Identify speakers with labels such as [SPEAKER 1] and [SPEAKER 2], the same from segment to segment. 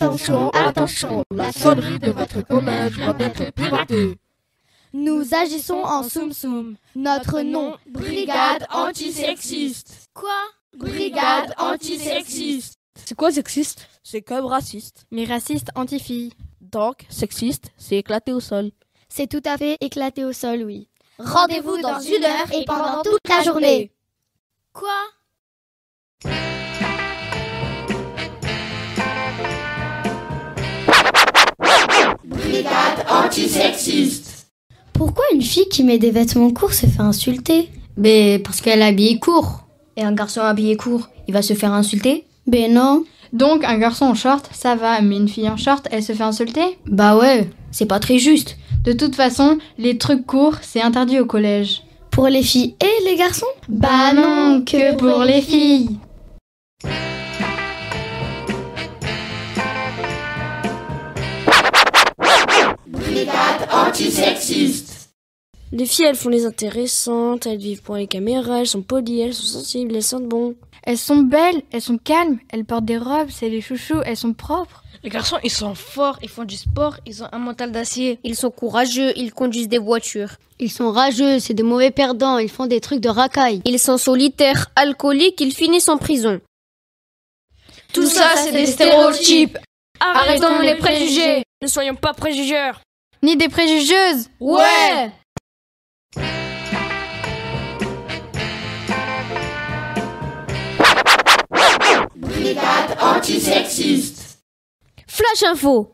[SPEAKER 1] Attention, attention, la sonnerie de votre collège va être piratée.
[SPEAKER 2] Nous agissons en soum-soum. Notre nom,
[SPEAKER 1] Brigade antisexiste.
[SPEAKER 2] Quoi?
[SPEAKER 1] Brigade antisexiste.
[SPEAKER 3] C'est quoi sexiste? C'est comme raciste.
[SPEAKER 2] Mais raciste anti-filles.
[SPEAKER 3] Donc, sexiste, c'est éclaté au sol.
[SPEAKER 2] C'est tout à fait éclaté au sol, oui.
[SPEAKER 4] Rendez-vous dans 1 heure et pendant toute la journée.
[SPEAKER 2] Quoi?
[SPEAKER 1] Brigade antisexiste.
[SPEAKER 4] Pourquoi une fille qui met des vêtements courts se fait insulter?
[SPEAKER 5] Parce qu'elle est habillée court. Et un garçon habillé court, il va se faire insulter?
[SPEAKER 4] Non.
[SPEAKER 6] Donc un garçon en short, ça va, mais une fille en short, elle se fait insulter?
[SPEAKER 5] Bah ouais, c'est pas très juste.
[SPEAKER 6] De toute façon, les trucs courts, c'est interdit au collège.
[SPEAKER 4] Pour les filles et les garçons?
[SPEAKER 6] Bah non, que pour les filles.
[SPEAKER 1] Brigade antisexiste.
[SPEAKER 3] Les filles, elles font les intéressantes, elles vivent pour les caméras, elles sont polies, elles sont sensibles, elles sentent bon.
[SPEAKER 6] Elles sont belles, elles sont calmes, elles portent des robes, c'est les chouchous, elles sont propres.
[SPEAKER 7] Les garçons, ils sont forts, ils font du sport, ils ont un mental d'acier.
[SPEAKER 8] Ils sont courageux, ils conduisent des voitures.
[SPEAKER 5] Ils sont rageux, c'est des mauvais perdants, ils font des trucs de racaille.
[SPEAKER 8] Ils sont solitaires, alcooliques, ils finissent en prison.
[SPEAKER 7] Tout ça, c'est des stéréotypes.
[SPEAKER 8] Arrêtons les préjugés.
[SPEAKER 3] Ne soyons pas préjugeurs.
[SPEAKER 6] Ni des préjugeuses.
[SPEAKER 7] Ouais.
[SPEAKER 1] Brigade antisexiste.
[SPEAKER 8] Flash info.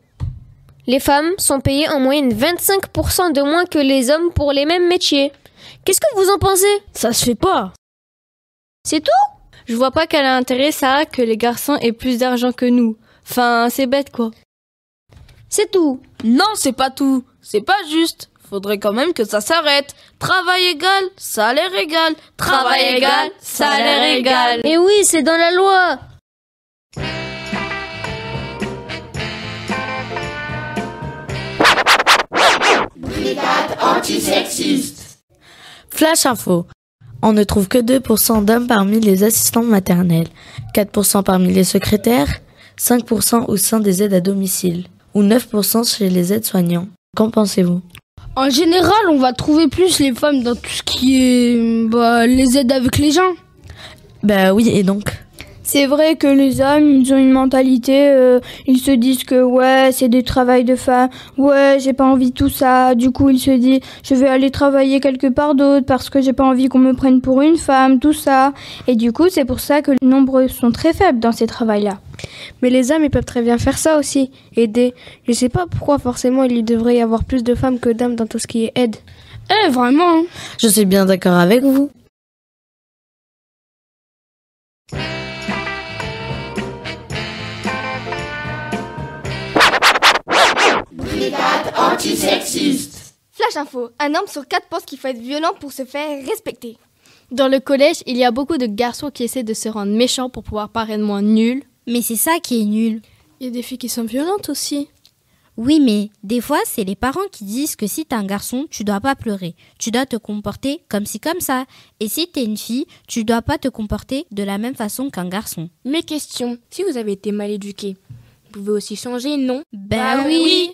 [SPEAKER 8] Les femmes sont payées en moyenne 25% de moins que les hommes pour les mêmes métiers. Qu'est-ce que vous en pensez?
[SPEAKER 3] Ça se fait pas.
[SPEAKER 8] C'est tout?
[SPEAKER 6] Je vois pas quel intérêt ça a que les garçons aient plus d'argent que nous. Enfin, c'est bête quoi.
[SPEAKER 8] C'est tout.
[SPEAKER 3] Non, c'est pas tout. C'est pas juste. Faudrait quand même que ça s'arrête. Travail égal, salaire égal. Travail égal, salaire égal.
[SPEAKER 8] Et oui, c'est dans la loi.
[SPEAKER 1] Brigade antisexiste.
[SPEAKER 9] Flash info. On ne trouve que 2% d'hommes parmi les assistants maternels, 4% parmi les secrétaires, 5% au sein des aides à domicile, ou 9% chez les aides-soignants. Qu'en pensez-vous?
[SPEAKER 10] En général, on va trouver plus les femmes dans tout ce qui est les aides avec les gens.
[SPEAKER 9] Bah oui, et donc?
[SPEAKER 10] C'est vrai que les hommes, ils ont une mentalité, ils se disent que ouais, c'est du travail de femme, ouais, j'ai pas envie de tout ça. Du coup, ils se disent, je vais aller travailler quelque part d'autre parce que j'ai pas envie qu'on me prenne pour une femme, tout ça. Et du coup, c'est pour ça que les nombres sont très faibles dans ces travails-là.
[SPEAKER 11] Mais les hommes, ils peuvent très bien faire ça aussi, aider. Je sais pas pourquoi forcément il devrait y avoir plus de femmes que d'hommes dans tout ce qui est aide.
[SPEAKER 10] Vraiment.
[SPEAKER 9] Je suis bien d'accord avec vous.
[SPEAKER 1] Brigade antisexiste.
[SPEAKER 2] Flash info. Un homme sur 4 pense qu'il faut être violent pour se faire respecter.
[SPEAKER 6] Dans le collège, il y a beaucoup de garçons qui essaient de se rendre méchants pour pouvoir paraître moins nuls.
[SPEAKER 4] Mais c'est ça qui est nul.
[SPEAKER 11] Il y a des filles qui sont violentes aussi.
[SPEAKER 4] Oui, mais des fois, c'est les parents qui disent que si t'es un garçon, tu dois pas pleurer. Tu dois te comporter comme ci, comme ça. Et si t'es une fille, tu dois pas te comporter de la même façon qu'un garçon.
[SPEAKER 7] Mes questions, si vous avez été mal éduqué, vous pouvez aussi changer, non?
[SPEAKER 4] Ben oui.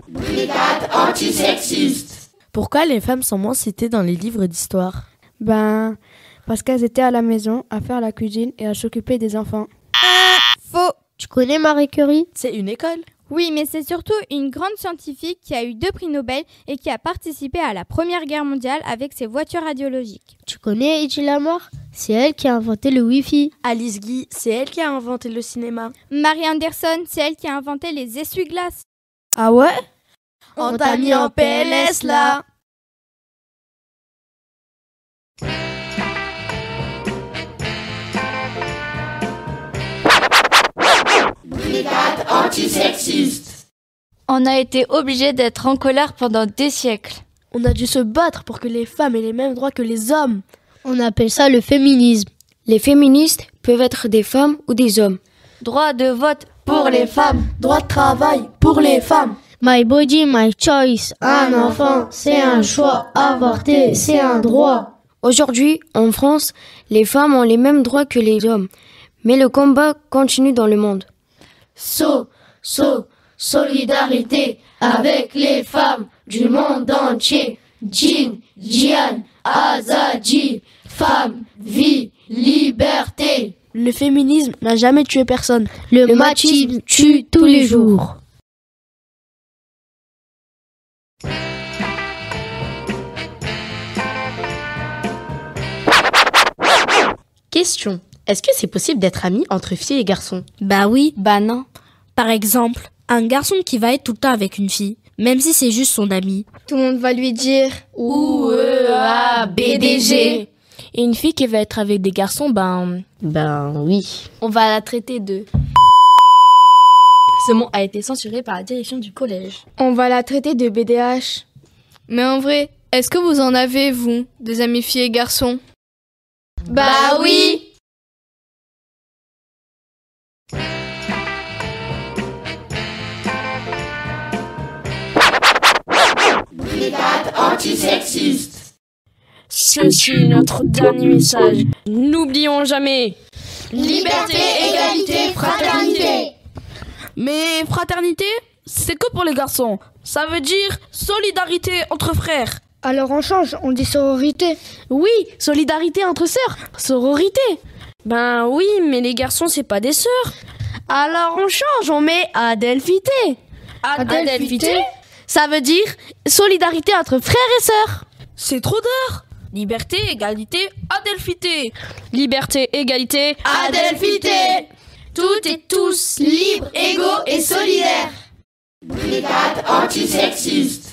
[SPEAKER 1] Brigade antisexiste.
[SPEAKER 9] Pourquoi les femmes sont moins citées dans les livres d'histoire?
[SPEAKER 11] Parce qu'elles étaient à la maison, à faire la cuisine et à s'occuper des enfants.
[SPEAKER 2] Faux.
[SPEAKER 4] Tu connais Marie Curie?
[SPEAKER 9] C'est une école.
[SPEAKER 2] Oui, mais c'est surtout une grande scientifique qui a eu 2 prix Nobel et qui a participé à la Première Guerre mondiale avec ses voitures radiologiques.
[SPEAKER 4] Tu connais Edith Lamar? C'est elle qui a inventé le Wi-Fi.
[SPEAKER 9] Alice Guy, c'est elle qui a inventé le cinéma.
[SPEAKER 2] Mary Anderson, c'est elle qui a inventé les essuie-glaces.
[SPEAKER 9] Ah ouais?
[SPEAKER 2] On t'a mis en PLS là.
[SPEAKER 1] Brigade antisexiste.
[SPEAKER 6] On a été obligés d'être en colère pendant des siècles.
[SPEAKER 11] On a dû se battre pour que les femmes aient les mêmes droits que les hommes.
[SPEAKER 5] On appelle ça le féminisme. Les féministes peuvent être des femmes ou des hommes.
[SPEAKER 6] Droit de vote
[SPEAKER 10] Pour les femmes, droit de travail pour les femmes.
[SPEAKER 12] My body, my choice. Un enfant, c'est un choix. Avorter, c'est un droit.
[SPEAKER 5] Aujourd'hui, en France, les femmes ont les mêmes droits que les hommes. Mais le combat continue dans le monde.
[SPEAKER 12] Solidarité avec les femmes du monde entier. Jin, Jian, Azadi, femme, vie, liberté.
[SPEAKER 11] Le féminisme n'a jamais tué personne.
[SPEAKER 12] Le machisme tue tous les jours.
[SPEAKER 13] Question. Est-ce que c'est possible d'être ami entre filles et garçons?
[SPEAKER 4] Bah oui.
[SPEAKER 10] Bah non.
[SPEAKER 4] Par exemple, un garçon qui va être tout le temps avec une fille, même si c'est juste son ami.
[SPEAKER 10] Tout le monde va lui dire
[SPEAKER 7] BDG. Et une fille qui va être avec des garçons,
[SPEAKER 13] Ben oui.
[SPEAKER 10] On va la traiter de... Ce mot a été censuré par la direction du collège.
[SPEAKER 7] On va la traiter de BDH.
[SPEAKER 2] Mais en vrai, est-ce que vous en avez, vous, des amis filles et garçons?
[SPEAKER 12] Bah oui. Brigade antisexiste.
[SPEAKER 3] Ceci est notre dernier message. N'oublions jamais.
[SPEAKER 12] Liberté, égalité, fraternité.
[SPEAKER 3] Mais fraternité, c'est que pour les garçons. Ça veut dire solidarité entre frères.
[SPEAKER 10] Alors on change, on dit sororité.
[SPEAKER 3] Oui, solidarité entre sœurs. Sororité. Ben oui, mais les garçons, c'est pas des sœurs. Alors on change, on met adelphité. Adelphité, ça veut dire solidarité entre frères et sœurs. C'est trop d'heures. Liberté, égalité, adelphité. Liberté, égalité,
[SPEAKER 12] adelphité. Toutes et tous libres, égaux et solidaires. Brigade antisexiste.